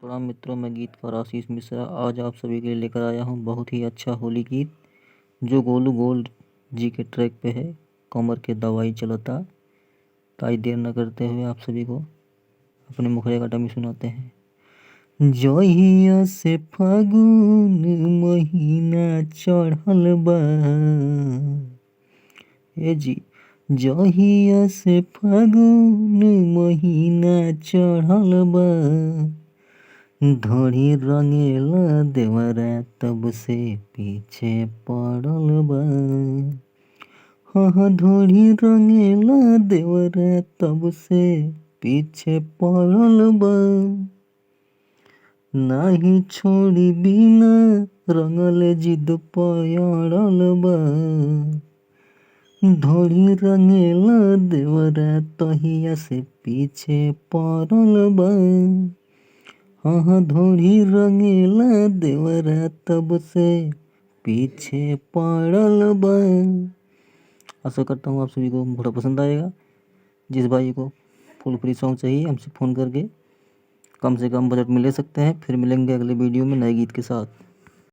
प्रणाम मित्रों, मैं गीतकार आशीष मिश्रा आज आप सभी के लिए लेकर आया हूँ बहुत ही अच्छा होली गीत जो गोलू गोल्ड जी के ट्रैक पे है। कमर के दवाई चलता। तो आई देर न करते हुए आप सभी को अपने मुखड़े का डमी सुनाते हैं। जहिया से फागुन महीना चढ़ल बा ए जी, जहिया से फागुन महीना चढ़ल बा, धोड़ी रंगेला देवरा तब से पीछे पड़ल बा। हाँ, धोड़ी रंगेला देवरा तब से पीछे पड़ल बा। नाही छोड़ी बिना रंगल जिद पयड़ल बा। धोड़ी रंगेला देवरा तहिया से पीछे पड़ल बा। हाँ, धोड़ी रंगेला देवरा तब से पीछे पड़ल बा। आशा करता हूँ आप सभी को बड़ा पसंद आएगा। जिस भाई को फुल फ्री सॉन्ग चाहिए हमसे फ़ोन करके कम से कम बजट में ले सकते हैं। फिर मिलेंगे अगले वीडियो में नए गीत के साथ।